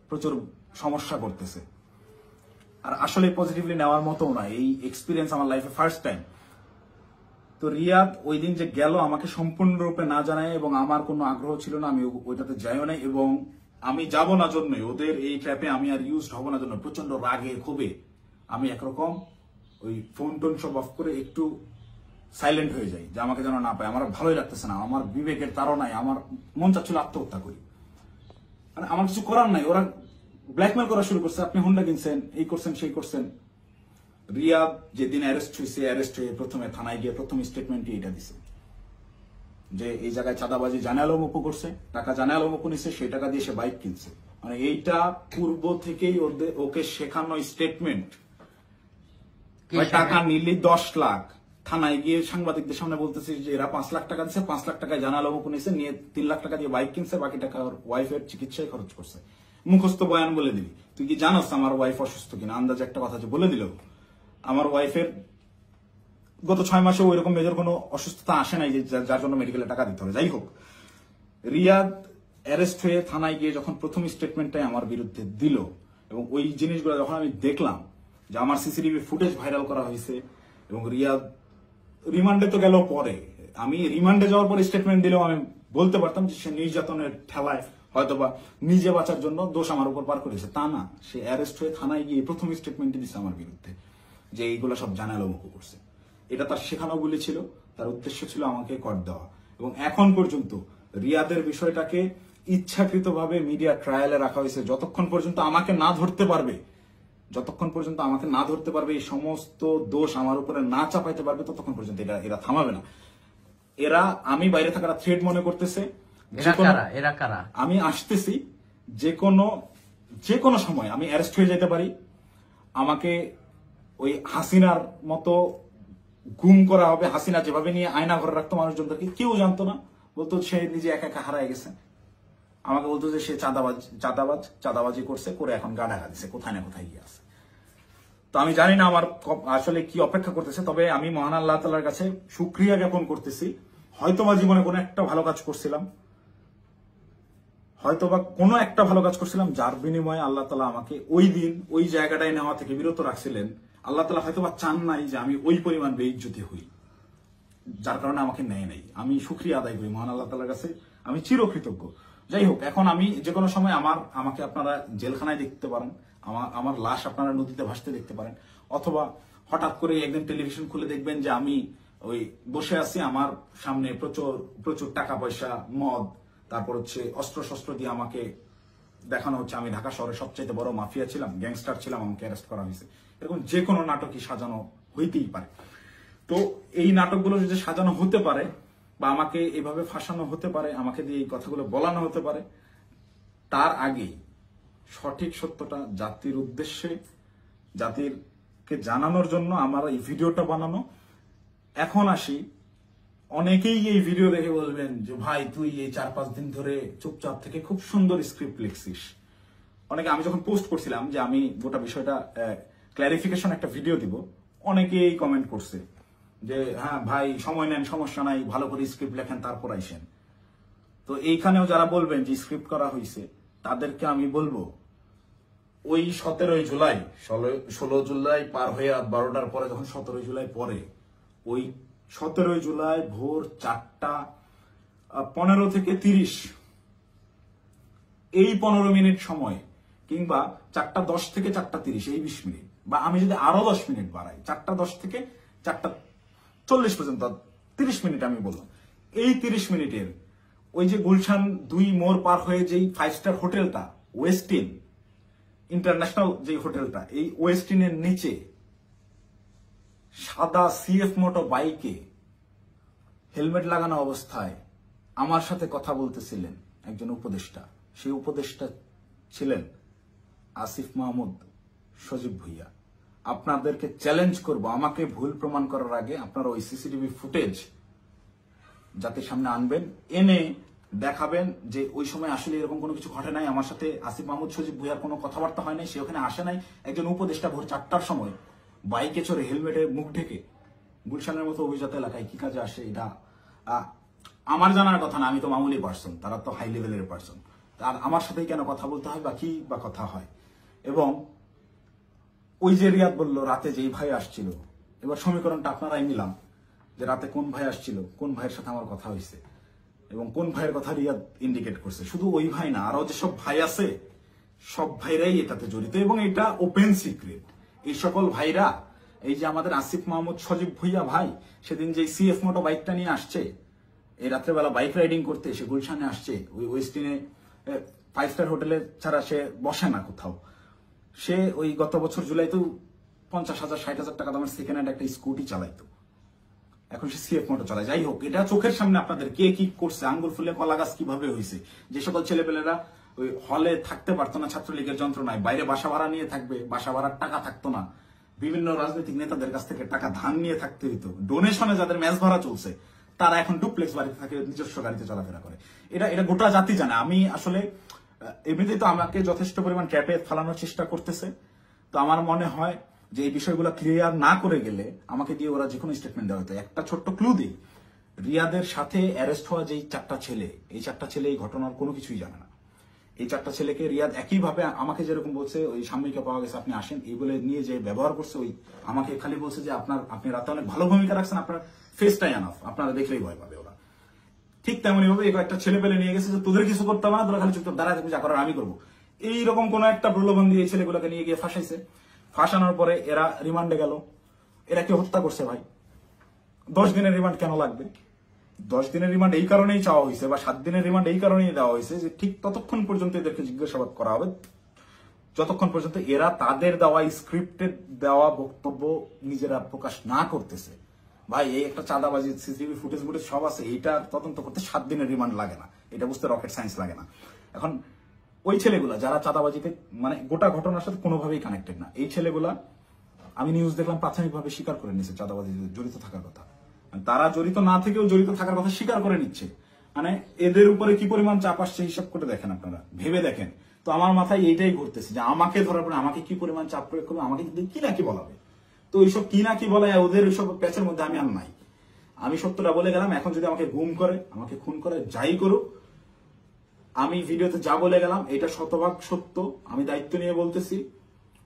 প্রচুর সমস্যা করতেছে। আর আসলে পজিটিভলি নেওয়ার মতো না, এই এক্সপিরিয়েন্স আমার লাইফে ফার্স্ট টাইম। তো রিয়াদ ওই দিন যে গেল আমাকে সম্পূর্ণরূপে না জানায়, এবং আমার কোনো আগ্রহ ছিল না, আমি ওইটাতে যাইও নাই, এবং আমি যাব না জন্যই, ওদের এই ট্র্যাপে আমি আর ইউজ হব না জন্য প্রচন্ড রাগে ক্ষোভে আমি একরকম ওই ফোন টোন সব অফ করে একটু সাইলেন্ট হয়ে যাই, যে আমাকে যেন না পায়। আমার ভালোই লাগতেছে না, আমার বিবেকের তাড়নায় আমার মন চাচ্ছিল আত্মহত্যা করি। মানে আমার কিছু করার নাই, ওরা ব্ল্যাকমেল করা শুরু করছে, আপনি হুন্ডা কিনছেন, এই করছেন সেই করছেন। রিয়াদ যেদিন অ্যারেস্ট হয়ে প্রথমে থানায় গিয়ে প্রথম স্টেটমেন্টই এটা দিছে যে এই জায়গায় চাঁদাবাজি জানে আলম অপু করছে, টাকা জানে আলম অপু নিচ্ছে, সেই টাকা দিয়ে সে বাইক কিনছে। মানে এইটা পূর্ব থেকেই ওকে শেখানো স্টেটমেন্ট। টাকা নিলি 10 লাখ, থানায় গিয়ে সাংবাদিকদের সামনে বলতেছে যে এরা 5 লাখ টাকা দিচ্ছে, 5 লাখ টাকায় জানা আলম অপু নিচ্ছে, নিয়ে 3 লাখ টাকা দিয়ে বাইক কিনছে, বাকি টাকা ওর ওয়াইফের চিকিৎসায় খরচ করছে। মুখস্থ বয়ান বলে দিবি, তুই কি জানোস আমার ওয়াইফ অসুস্থ কিনা? আন্দাজে একটা কথা যে বলে দিল, আমার ওয়াইফের গত 6 মাসে ওই রকম মেজর কোনো অসুস্থতা আসে নাই যে যার জন্য মেডিকেলে টাকা দিতে হবে। যাই হোক, রিয়াদ অ্যারেস্ট হয়ে থানায় গিয়ে যখন প্রথম স্টেটমেন্টটাই আমার বিরুদ্ধে দিল, এবং ওই জিনিসগুলো যখন আমি দেখলাম যে আমার সিসিটিভি ফুটেজ ভাইরাল করা হয়েছে, এবং রিয়াদ রিমান্ডে তো গেল পরে, আমি রিমান্ডে যাওয়ার পরে স্টেটমেন্ট দিলেও আমি বলতে পারতাম যে সে নির্যাতনের ঠেলায় হয়তোবা নিজে বাঁচার জন্য দোষ আমার উপর পার করেছে। তা না, সে অ্যারেস্ট হয়ে থানায় গিয়ে প্রথম স্টেটমেন্ট দিচ্ছে আমার বিরুদ্ধে যে এইগুলো সব জানালো মুখ করছে। এটা তার শেখানো বলে ছিল, তার উদ্দেশ্য ছিল আমাকে কর দেওয়া। এবং এখন পর্যন্ত রিয়াদের বিষয়টাকে ইচ্ছাকৃতভাবে মিডিয়া ট্রায়ালে রাখা হয়েছে, যতক্ষণ পর্যন্ত আমাকে না ধরতে পারবে, এই সমস্ত দোষ আমার উপরে না চাপাইতে পারবে, ততক্ষণ পর্যন্ত এরা থামাবে না। এরা আমি বাইরে থাকার থ্রেড মনে করতেছে। আমি আসতেছি, যে কোনো সময় আমি অ্যারেস্ট হয়ে যেতে পারি, আমাকে ওই হাসিনার মতো গুম করা হবে। হাসিনা যেভাবে নিয়ে আয়না ঘরে রাখতো মানুষজনদেরকে, কেউ জানতো না, বলতো সে নিজে একা একা হারায় গেছে। আমাকে বলতো যে সে চাঁদাবাজি করছে, করে এখন গা ঢাকা দিছে, কোথায় না কোথায় গিয়ে আছে। তো আমি জানি না আমার আসলে কি অপেক্ষা করতেছে, তবে আমি মহান আল্লাহ তাআলার কাছে শুকরিয়া জ্ঞাপন করতেছি। হয়তোবা জীবনে কোনো একটা ভালো কাজ করছিলাম, যার বিনিময়ে আল্লাহ তাআলা আমাকে ওই দিন ওই জায়গাটায় নেওয়া থেকে বিরত রাখছিলেন। আল্লাহ তাআলা হয়তোবা চান নাই যে আমি ওই পরিমাণ বেইজ্জতি হই, যার কারণে আমাকে নেয় নাই। আমি শুকরিয়া আদায় করি মহান আল্লাহ তাআলার কাছে, আমি চিরকৃতজ্ঞ। যাই হোক, এখন আমি যে কোনো সময় আমাকে আপনারা জেলখানায় দেখতে পারেন, আমার লাশ আপনারা নদীতে ভাসতে দেখতে পারেন, অথবা হঠাৎ করে একদিন টেলিভিশন খুলে দেখবেন যে আমি ওই বসে আছি, আমার সামনে প্রচুর টাকা পয়সা, মদ, তারপর হচ্ছে অস্ত্র দিয়ে আমাকে দেখানো হচ্ছে আমি ঢাকা শহরের সবচেয়ে বড় মাফিয়া ছিলাম, গ্যাংস্টার ছিলাম, আমাকে অ্যারেস্ট করা হয়েছে। এরকম যে কোনো নাটকই সাজানো হইতেই পারে। তো এই নাটকগুলো যদি সাজানো হতে পারে, বা আমাকে এভাবে ফাঁসানো হতে পারে, আমাকে দিয়ে এই কথাগুলো বলানো হতে পারে, তার আগেই সঠিক সত্যটা জাতির উদ্দেশ্যে, জাতিরকে জানানোর জন্য আমার এই ভিডিওটা বানানো। এখন আসি, অনেকেই এই ভিডিও দেখে বলবেন যে ভাই তুই এই 4-5 দিন ধরে চুপচাপ থেকে খুব সুন্দর স্ক্রিপ্ট লিখছিস। অনেকে, আমি যখন পোস্ট করছিলাম যে আমি গোটা বিষয়টা ক্ল্যারিফিকেশন একটা ভিডিও দিব, অনেকেই কমেন্ট করছে যে হ্যাঁ ভাই সময় নেন, সমস্যা নাই, ভালো করে স্ক্রিপ্ট লেখেন তারপর আইসেন। তো এইখানেও যারা বলবেন যে স্ক্রিপ্ট করা হয়েছে, তাদেরকে আমি বলবো ওই 17 জুলাই 16 জুলাই পার হয়ে 12টার পরে, যখন 17 জুলাই পরে, ওই 17 জুলাই ভোর 4:15 থেকে 30 এই 15 মিনিট সময়, কিংবা 4:10 থেকে 4:30 এই 20 মিনিট, বা আমি যদি আরো 10 মিনিট বাড়াই, 4:10 থেকে 4:40 পর্যন্ত 30 মিনিট আমি বললাম, এই 30 মিনিটের ওই যে গুলশান 2 মোড় পার হয়ে যেই 5 স্টার হোটেলটা, ওয়েস্টিন ইন্টারন্যাশনাল যে হোটেলটা, এই ওয়েস্টিনের নিচে সাদা সিএফ মোটো বাইকে হেলমেট লাগানো অবস্থায় আমার সাথে কথা বলতেছিলেন একজন উপদেষ্টা। সেই উপদেষ্টা ছিলেন আসিফ মাহমুদ সজীব ভুইয়া। আপনাদেরকে চ্যালেঞ্জ করব, আমাকে ভুল প্রমাণ করার আগে আপনারা ওই সিসিটিভি ফুটেজ জাতির সামনে আনবেন, এনে দেখাবেন যে ওই সময় আসলে এরকম কোনো কিছু ঘটে নাই। আমার সাথে আসিফ মাহমুদ সজীব ভুইয়ার কোনো কথাবার্তা হয় নাই, সে ওখানে আসে নাই। একজন উপদেষ্টা ভোর 4টার সময় বাইকে চড়ে হেলমেটে মুখ ঢেকে গুলশানের মতো অভিজাত এলাকায় কি কাজে আসে, এটা আমার জানার কথা না। আমি তো মামুলি পার্সন, তারা তো হাই লেভেলের পার্সন। আর আমার সাথেই কেন কথা বলতে হয় বা কি বা কথা হয়। এবং ওই যে রিয়াদ বললো রাতে যেই ভাই আসছিল, এবার সমীকরণটা আপনারাই মিলাম যে রাতে কোন ভাই আসছিল, কোন ভাইয়ের সাথে আমার কথা হয়েছে এবং কোন ভাইয়ের কথা রিয়াদ ইন্ডিকেট করছে। শুধু ওই ভাই না, আরো যেসব ভাই আছে সব ভাইরাই এটাতে জড়িত এবং এটা ওপেন সিক্রেট। এই সকল ভাইরা, এই যে আমাদের আসিফ মাহমুদ সজীব ভুইয়া ভাই সেদিন যে সিএফ মোটো বাইকটা নিয়ে আসছে, এই রাত্রেবেলা বাইক রাইডিং করতে সে গুলশানে আসছে, ওই ওয়েস্টিনে 5 স্টার হোটেলে ছাড়া সে বসে না কোথাও। সে ওই গত বছর জুলাইতেও 50,000 60,000 টাকা দামের সেকেন্ড হ্যান্ড একটা স্কুটি চালাইতো, এখন সে সিএফ মোটো চালায়। যাই হোক, এটা চোখের সামনে আপনাদের কে কি করছে, আঙ্গুল ফুলে কলা গাছ কিভাবে হয়েছে, যে সকল ছেলেপেলেরা ওই হলে থাকতে পারতো না ছাত্রলীগের যন্ত্রণায়, বাইরে বাসা ভাড়া নিয়ে থাকবে, বাসা ভাড়ার টাকা থাকতো না, বিভিন্ন রাজনৈতিক নেতাদের কাছ থেকে টাকা ধান নিয়ে থাকতে হইতো, ডোনেশনে যাদের ম্যাচ ভাড়া চলছে তারা এখন ডুপ্লেক্স বাড়িতে থাকে, নিজস্ব গাড়িতে চলাফেরা করে। এটা গোটা জাতি জানে। আমি আসলে এমনিতেই তো আমাকে যথেষ্ট পরিমাণ ট্র্যাপে ফেলানোর চেষ্টা করতেছে, তো আমার মনে হয় যে এই বিষয়গুলো ক্লিয়ার না করে গেলে আমাকে দিয়ে ওরা যে কোনো স্টেটমেন্ট দেওয়া হতো। একটা ছোট্ট ক্লু দিই, রিয়াদের সাথে অ্যারেস্ট হওয়া যেই 4টা ছেলে, এই 4টা ছেলে এই ঘটনার কোনো কিছুই জানে না। এই 4টা ছেলেকে রিয়াদ একইভাবে আমাকে যেরকম বলছে ওই সাময়িকা পাওয়া গেছে আপনি আসেন এই বলে নিয়ে যে ব্যবহার করছে, ওই আমাকে খালি বলছে যে আপনি রাতে অনেক ভালো ভূমিকা রাখছেন, আপনার ফেসটাই আনাফ, আপনারা দেখলেই ভয় পাবে ওরা। ঠিক তেমনি ভাবে এই কয়েকটা ছেলে পেলে নিয়ে গেছে যে তোদের কিছু করতে হবে না, তোরা খালি চুপচাপ দাঁড়ায় থাকবি, যা করার আমি করবো। এইরকম কোন একটা প্রলোভন দিয়ে এই ছেলেগুলোকে নিয়ে গিয়ে ফাঁসাইছে। ফাঁসানোর পরে এরা রিমান্ডে গেল। এরা কি হত্যা করছে ভাই? 10 দিনের রিমান্ড কেন লাগবে? 10 দিনের রিমান্ড এই কারণেই চাওয়া হয়েছে বা 7 দিনের রিমান্ড এই কারণেই দেওয়া হয়েছে যে ঠিক ততক্ষণ পর্যন্ত এদেরকে জিজ্ঞাসাবাদ করা হবে যতক্ষণ পর্যন্ত এরা তাদের দেওয়া স্ক্রিপ্টেড দেওয়া বক্তব্য নিজেরা প্রকাশ না করতেছে। ভাই এই একটা চাঁদাবাজি সিসিটিভি ফুটেজ সব আছে, এটা তদন্ত করতে 7 দিনের রিমান্ড লাগে না, এটা বুঝতে রকেট সায়েন্স লাগে না। এখন ওই ছেলেগুলা যারা চাঁদাবাজিতে মানে গোটা ঘটনার সাথে কোনোভাবেই কানেক্টেড না, এই ছেলেগুলা আমি নিউজ দেখলাম প্রাথমিকভাবে স্বীকার করে নিচ্ছে চাঁদাবাজিতে জড়িত থাকার কথা। তারা জড়িত না থেকেও জড়িত থাকার কথা স্বীকার করে নিচ্ছে। মানে এদের উপরে কি পরিমাণ চাপ আসছে হিসাব করে দেখেন, আপনারা ভেবে দেখেন। তো আমার মাথায় এইটাই ঘুরতেছে যে আমাকে ধরার পরে আমাকে কি পরিমাণ চাপ প্রয়োগ করবে, আমাকে কি না কি বলাবে। তো এইসব কি না কি বলে ওদের ওইসব প্যাচের মধ্যে আমি আর নাই। আমি সত্যটা বলে গেলাম, এখন যদি আমাকে গুম করে, আমাকে খুন করে, যাই করুক, আমি ভিডিওতে যা বলে গেলাম এটা শতভাগ সত্য, আমি দায়িত্ব নিয়ে বলতেছি।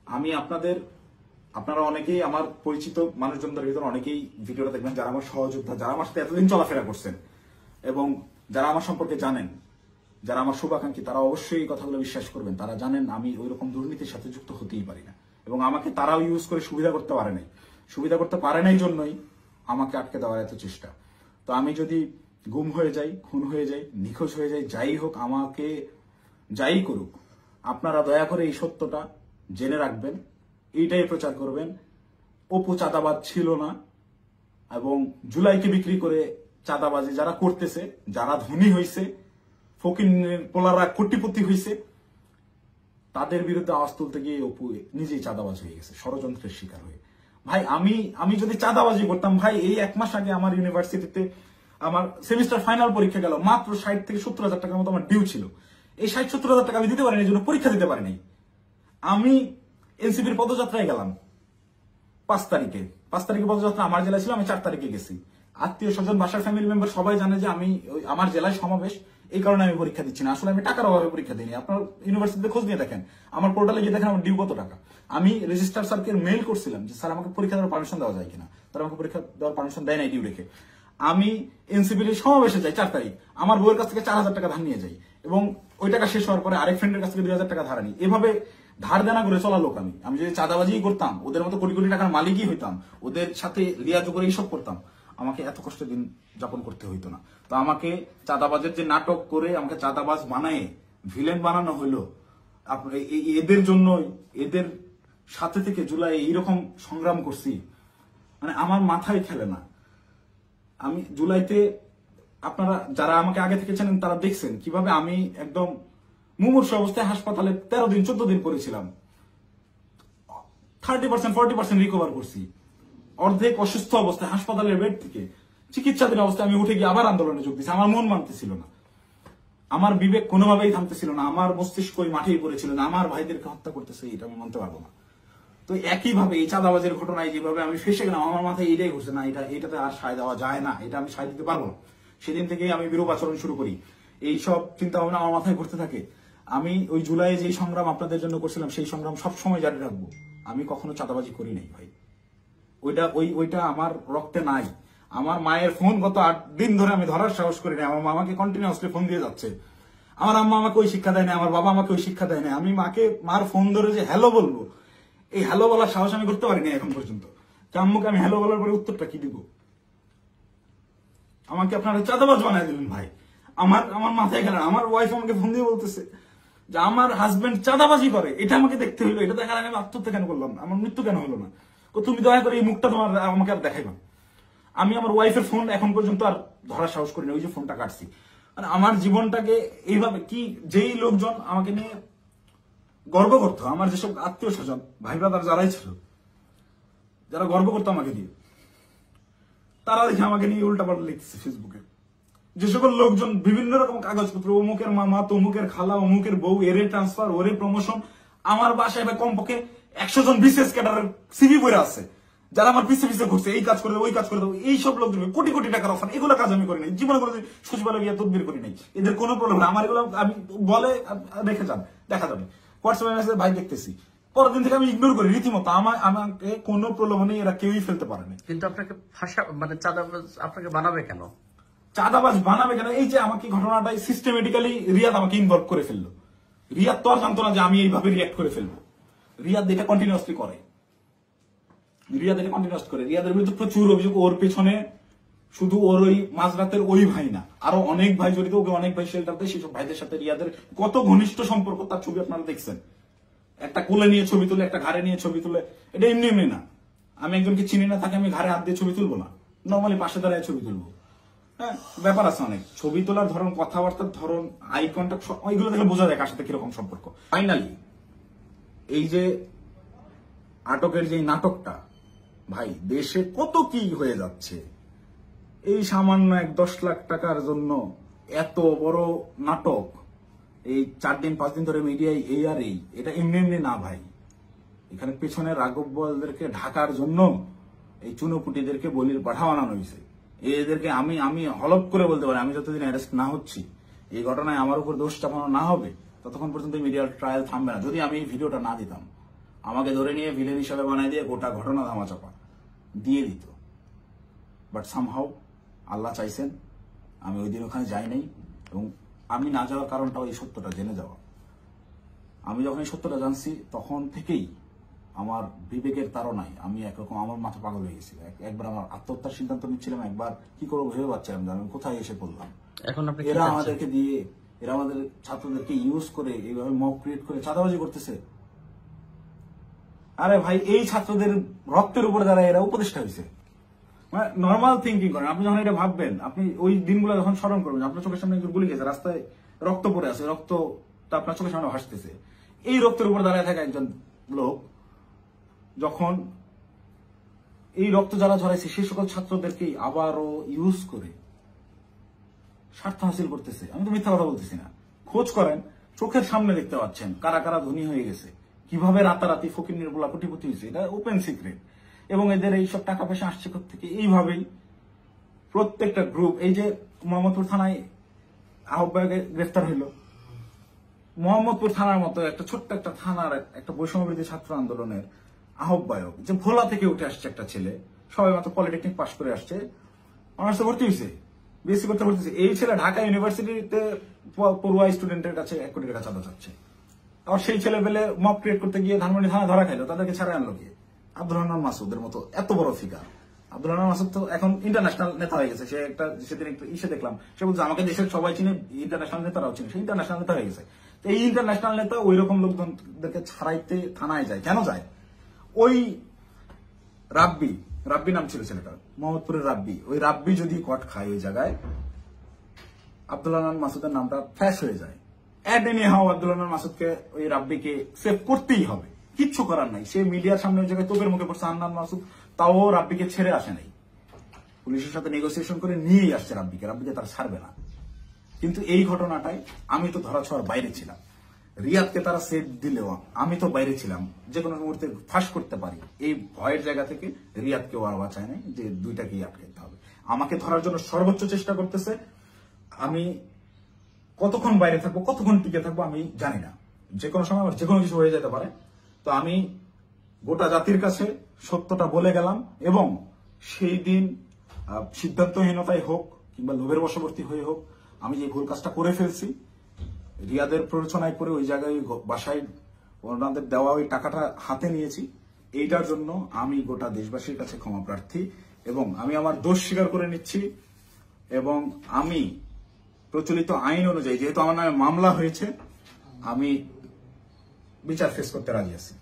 আমি আপনারা অনেকেই আমার পরিচিত মানুষজনদের ভিতরে অনেকেই ভিডিওটা দেখবেন যারা আমার সহযোদ্ধা, যারা আমার সাথে এতদিন চলাফেরা করছেন এবং যারা আমার সম্পর্কে জানেন, যারা আমার শুভাকাঙ্ক্ষী, তারা অবশ্যই এই কথাগুলো বিশ্বাস করবেন। তারা জানেন আমি ওই রকম দুর্নীতির সাথে যুক্ত হতেই পারি না এবং আমাকে তারাও ইউজ করে সুবিধা করতে পারে নাই। সুবিধা করতে পারে নাই জন্যই আমাকে আটকে দেওয়ার এত চেষ্টা। তো আমি যদি গুম হয়ে যাই, খুন হয়ে যাই, নিখোঁজ হয়ে যাই, যাই হোক, আমাকে যাই করুক, আপনারা দয়া করে এই সত্যটা জেনে রাখবেন, এইটাই প্রচার করবেন। অপু চাঁদাবাজ ছিল না এবং জুলাইকে বিক্রি করে চাঁদাবাজি যারা করতেছে, যারা ধনী হয়েছে, ফকিরের পোলারা কোটিপতি হয়েছে, তাদের বিরুদ্ধে আওয়াজ তুলতে গিয়ে অপু নিজেই চাঁদাবাজ হয়ে গেছে, ষড়যন্ত্রের শিকার হয়ে। ভাই আমি যদি চাঁদাবাজি করতাম, ভাই এই 1 মাস আগে আমার ইউনিভার্সিটিতে আমার সেমিস্টার ফাইনাল পরীক্ষা গেল, মাত্র 60 থেকে 70,000 টাকার মতো আমার ডিউ ছিল। এই 60-70,000 টাকা আমি দিতে পারিনি, এই জন্য পরীক্ষা দিতে পারিনি। আমি এনসিপির পদযাত্রায় গেলাম 5 তারিখে পদযাত্রা আমার জেলায় ছিল, আমি 4 তারিখে গেছি। আত্মীয় স্বজন, বাসার ফ্যামিলি মেম্বার সবাই জানে যে আমি আমার জেলায় সমাবেশ, এই কারণে আমি পরীক্ষা দিচ্ছি না। আসলে আমি টাকার অভাবে পরীক্ষা দিইনি। আপনার ইউনিভার্সিটিতে খোঁজ নিয়ে দেখেন, আমার পোর্টালে গিয়ে দেখেন আমার ডিউ কত টাকা। আমি রেজিস্ট্রার স্যারকে মেইল করছিলাম যে স্যার আমাকে পরীক্ষা দেওয়ার পারমিশন দেওয়া যায় কিনা, তারা আমাকে পরীক্ষা দেওয়ার পারমিশন দেয় নাই ডিউ রেখে। আমি এনসিপির সমাবেশে যাই 4 তারিখ, আমার বউয়ের কাছ থেকে 4,000 টাকা ধার নিয়ে যাই এবং ওই টাকা শেষ হওয়ার পরে আরেক ফ্রেন্ডের কাছ থেকে 2,000 টাকা ধার আনি। এভাবে ধার দেনা করে চলা লোক আমি যদি চাঁদাবাজি করতাম, ওদের মতো কোটি কোটি টাকার মালিকই হইতাম, ওদের সাথে লিয়াজো করে এইসব করতাম, আমাকে এত কষ্ট দিন যাপন করতে হইতো না। তো আমাকে চাঁদাবাজের যে নাটক করে আমাকে চাঁদাবাজ বানায় ভিলেন বানানো হইলো, এদের জন্য, এদের সাথে থেকে জুলাই এইরকম সংগ্রাম করছি, মানে আমার মাথায় খেলে না। আমি জুলাইতে, আপনারা যারা আমাকে আগে থেকে চেনেন তারা দেখছেন কিভাবে আমি একদম মুমূর্ষু অবস্থায় হাসপাতালে 13 দিন 14 দিন পড়েছিলাম। 30% 40% রিকভার করছি। অর্ধেক অসুস্থ অবস্থায় হাসপাতালের বেড থেকে চিকিৎসাধীন অবস্থায় আমি উঠে গিয়ে আবার আন্দোলনে যোগ দিয়েছি। আমার মন মানতেছিল না, আমার বিবেক কোনোভাবেই থামতেছিল না, আমার মস্তিষ্ক মাঠেই পড়েছিল না, আমার ভাইদেরকে হত্যা করতেছে, এটা আমি মানতে পারবো না। তো একইভাবে এই চাঁদাবাজের ঘটনায় যেভাবে আমি ফেসে গেলাম, আমার মাথায় এইটাই ঘুরছে, না এটাতে আর সায় দেওয়া যায় না, এটা আমি সায় দিতে পারবো না। সেদিন থেকেই আমি বিরূপ আচরণ শুরু করি, এইসব চিন্তা ভাবনা আমার মাথায় ঘুরতে থাকে। আমি ওই জুলাইয়ে যেই সংগ্রাম আপনাদের জন্য করছিলাম সেই সংগ্রাম সবসময় জারি রাখবো। আমি কখনো চাঁদাবাজি করি নাই ভাই, ওইটা আমার রক্তে নাই। আমার মায়ের ফোন গত 8 দিন ধরে আমি ধরার সাহস করি না। আমার মামাকে কন্টিনিউয়াসলি ফোন দিয়ে যাচ্ছে। আমার আম্মা আমাকে ওই শিক্ষা দেয় না, আমার বাবা আমাকে ওই শিক্ষা দেয় না। আমি মার ফোন ধরে যে হ্যালো বলবো, এই হ্যালো বলার সাহস আমি করতে পারিনি এখন পর্যন্ত। আম্মুকে আমি হ্যালো বলার পরে উত্তরটা কি দিব? আমাকে আপনারা চাঁদাবাজ বানায় দিলেন ভাই। আমার মাথায় গেল। আমার ওয়াইফ আমাকে ফোন দিয়ে বলতেছে যে আমার হাজবেন্ড চাঁদাবাজি করে, এটা আমাকে দেখতে হইলো। এটা দেখার আগে আমি আত্মহত্যা কেন করলাম না? আমার মৃত্যু কেন হলো না? তুমি দয়া করে এই মুখটা আমাকে আর দেখাইবা। আমি আমার ওয়াইফের ফোন এখন পর্যন্ত আর ধরার সাহস করি না। ওই যে ফোনটা কাটছি, মানে আমার জীবনটাকে এইভাবে কি যেই লোকজন আমাকে নিয়ে গর্ব করতো, আমার যেসব আত্মীয় স্বজন ভাই ব্রাদার যারাই ছিল, যারা গর্ব করতো আমাকে দিয়ে, তারা দেখে আমাকে নিয়ে উল্টাপাল্টা লিখতেছে ফেসবুকে। যে সকল লোকজন বিভিন্ন রকম কাগজপত্র, অমুকের মামা, তমুকের খালা, অমুকের বউ, এরে ট্রান্সফার, ওরে প্রমোশন, আমার বাসায় ভাই কমপক্ষে 100 জন বিশেষ ক্যাডারের সিভি বইরা আছে, যারা আমার পিছে পিছে ঘুরছে, এই কাজ করে দেবো, ওই কাজ করে দেবো। এইসব লোকজন কোটি কোটি টাকার অফার, এগুলো কাজ আমি করি নাই জীবনে, করে সচিবালয় গিয়ে তদবির করি নাই। এদের কোনো প্রবলেম না। আমার এগুলো আমি বলে রেখে যান, দেখা যাবে হোয়াটসঅ্যাপে মেসেজ ভাই দেখতেছি, পরের দিন থেকে আমি ইগনোর করি রীতিমতো। আমাকে কোনো প্রলোভনে এরা কেউই ফেলতে পারেনি। কিন্তু আপনাকে মানে চাঁদাবাজ আপনাকে বানাবে কেন? চাঁদাবাজ বানাবে কেন? এই যে আমাকে ঘটনাটাই সিস্টেমেটিক্যালি রিয়াদ আমাকে ইনভলভ করে ফেললো। রিয়াদ তো আর জানতো না যে আমি এইভাবে রিয়াক্ট করে ফেলবো। রিয়াদ এটা কন্টিনিউয়াসলি করে। রিয়াদের বিরুদ্ধে প্রচুর অভিযোগ। ওর পেছনে শুধু ওর ওই মাঝরাতের ওই ভাই না, আরো অনেক ভাই জড়িত। ওকে অনেক ভাই শেল্টার দেয়। সেসব ভাইদের সাথে রিয়াদের কত ঘনিষ্ঠ সম্পর্ক, তার ছবি আপনারা দেখছেন। একটা কোলে নিয়ে ছবি তুলে, একটা ঘাড়ে নিয়ে ছবি তুলে। এটা এমনি এমনি না। আমি একজনকে চিনি না, তাকে আমি ঘাড়ে হাত দিয়ে ছবি তুলবো না, নর্মালি পাশে দাঁড়ায় ছবি তুলবো। হ্যাঁ, ব্যাপার আছে অনেক। ছবি তোলার ধরন, কথাবার্তার ধরন, আই কন্ট্যাক্ট, ওইগুলো দেখলে বোঝা যায় কার সাথে কিরকম সম্পর্ক। ফাইনালি এই যে আটকের যে নাটকটা, ভাই দেশে কত কি হয়ে যাচ্ছে। এই সামান্য 10 লাখ টাকার জন্য এত বড় নাটক, এই 4 দিন 5 দিন ধরে মিডিয়ায় এই আর এই, এটা এমনি এমনি না ভাই। এখানে পেছনে রাঘব বোয়ালদেরকে ঢাকার জন্য এই চুনোপুটিদেরকে বলির পাঠা বানানো হয়েছে। এদেরকে আমি হলপ করে বলতে পারি, আমি যতদিন অ্যারেস্ট না হচ্ছি, এই ঘটনায় আমার উপর দোষ চাপানো না হবে, ততক্ষণ পর্যন্ত মিডিয়ার ট্রায়াল থামবে না। যদি আমি এই ভিডিওটা না দিতাম, আমাকে ধরে নিয়ে ভিলেন হিসাবে বানাই দিয়ে গোটা ঘটনা ধামাচাপা দিয়ে দিত। বাট সামহাউ আল্লাহ চাইছেন আমি ওই দিন ওখানে যাই নাই। এবং আমি না যাওয়ার কারণটাও এই সত্যটা জেনে যাওয়া। আমি যখন এই সত্যটা জানছি, তখন থেকেই আমার বিবেকের তাড়নায় আমি একরকম আমার মাথা পাগল হয়ে গেছিল। একবার আমার আত্মহত্যার সিদ্ধান্ত নিচ্ছিলাম, একবার কি করবো ভেবে পাচ্ছিলাম যে আমি কোথায় এসে পড়লাম। এখন এরা আমাদেরকে দিয়ে, এরা আমাদের ছাত্রদেরকে ইউজ করে এইভাবে মব ক্রিয়েট করে চাঁদাবাজি করতেছে। আরে ভাই, এই ছাত্রদের রক্তের উপরে দ্বারা এরা উপদেষ্টা হয়েছে। মানে নর্মাল থিঙ্কিং করেন। আপনি যখন এটা ভাববেন, আপনি ওই দিনগুলো যখন স্মরণ করবেন, আপনার চোখের সামনে একজন গুলি গেছে, রাস্তায় রক্ত পড়ে আছে, রক্তটা আপনার চোখের সামনে ভাসতেছে। এই রক্তের উপর দাঁড়ায় থাকা একজন লোক যখন এই রক্ত যারা ঝরাইছে সেই সকল ছাত্রদেরকেই আবারও ইউজ করে স্বার্থ হাসিল করতেছে। আমি তো মিথ্যা কথা বলতেছি না। খোঁজ করেন, চোখের সামনে দেখতে পাচ্ছেন কারা কারা ধনী হয়ে গেছে, কিভাবে রাতারাতি ফকির নির্বলা কোটিপতি হয়েছে। এটা ওপেন সিক্রেট। এবং এদের এইসব টাকা পয়সা আসছে থেকে এইভাবেই প্রত্যেকটা গ্রুপ। এই যে মোহাম্মদপুর থানায় আহ্বায়কে গ্রেফতার হইল, মোহাম্মদপুর থানার মতো একটা ছোট্ট একটা থানার একটা বৈষম্যবিরোধী ছাত্র আন্দোলনের আহ্বায়ক, যে ভোলা থেকে উঠে আসছে একটা ছেলে, সবাই মাত্র পলিটেকনিক পাশ করে আসছে, অনার্সে ভর্তি হয়েছে, বিএসসি করতে ভর্তি হয়েছে। এই ছেলে ঢাকা ইউনিভার্সিটিতে পড়ুয়া স্টুডেন্টের কাছে 1 কোটি টাকা চাঁদা চাচ্ছে। আবার সেই ছেলে পেলে মব ক্রিয়েট করতে গিয়ে ধানমন্ডি থানা ধরা খাইলো, তাদেরকে ছাড়া আনলো গিয়ে আব্দুল হান্নান মাসুদের মতো এত বড় ফিগার। আব্দুল হান্নান মাসুদ তো এখন ইন্টারন্যাশনাল নেতা হয়ে গেছে। সে একটা সেদিন একটু ইসে দেখলাম, সে বলছে আমাকে দেশের সবাই চিনে, ইন্টারন্যাশনাল নেতারাও চিনে, সে ইন্টারন্যাশনাল নেতা হয়ে গেছে। এই ইন্টারন্যাশনাল নেতা ওই রকম লোকজনদেরকে ছাড়াইতে থানায় যায়। কেন যায়? ওই রাব্বি নাম ছিল ছেলেটার, মোহাম্মদপুরের রাব্বি, ওই রাব্বি যদি কট খায় ওই জায়গায়, আব্দুল হান্নান মাসুদের নামটা ফ্ল্যাশ হয়ে যায়। আব্দুল হান্নান মাসুদকে, ওই রাব্বিকে সেভ করতেই হবে, কিচ্ছু করার নাই। সে মিডিয়ার সামনে ওই জায়গায় তোপের মুখে পড়ছে হান্নান মাসুদ, তাও রাব্বিকে ছেড়ে আসে নাই। পুলিশের সাথে নেগোসিয়েশন করে নিয়েই আসছে রাব্বিকে তারা ছাড়বে না। কিন্তু এই ঘটনাটাই আমি তো ধরা ছোঁয়ার বাইরে ছিলাম। রিয়াদকে তারা সেট দিলেও আমি তো বাইরে ছিলাম, যে কোনো মুহূর্তে ফাঁস করতে পারি। এই ভয়ের জায়গা থেকে রিয়াদকেও আর বাঁচায় নাই যে দুইটাকেই আটকাতে হবে। আমাকে ধরার জন্য সর্বোচ্চ চেষ্টা করতেছে। আমি কতক্ষণ বাইরে থাকবো, কতক্ষণ টিকে থাকবো আমি জানি না। যে কোনো সময় আমার যে কোনো কিছু হয়ে যেতে পারে। তো আমি গোটা জাতির কাছে সত্যটা বলে গেলাম, এবং সেই দিন সিদ্ধান্তহীনতায় হোক কিংবা লোভের বশবর্তী হয়ে হোক, আমি যে ভুল কাজটা করে ফেলছি, রিয়াদের প্ররোচনায় করে ওই জায়গায় বাসায় ওনাদের দেওয়া ওই টাকাটা হাতে নিয়েছি, এইটার জন্য আমি গোটা দেশবাসীর কাছে ক্ষমা প্রার্থী, এবং আমি আমার দোষ স্বীকার করে নিচ্ছি। এবং আমি প্রচলিত আইন অনুযায়ী, যেহেতু আমার নামে মামলা হয়েছে, আমি বিচার ফেস করতে রাজি আছি।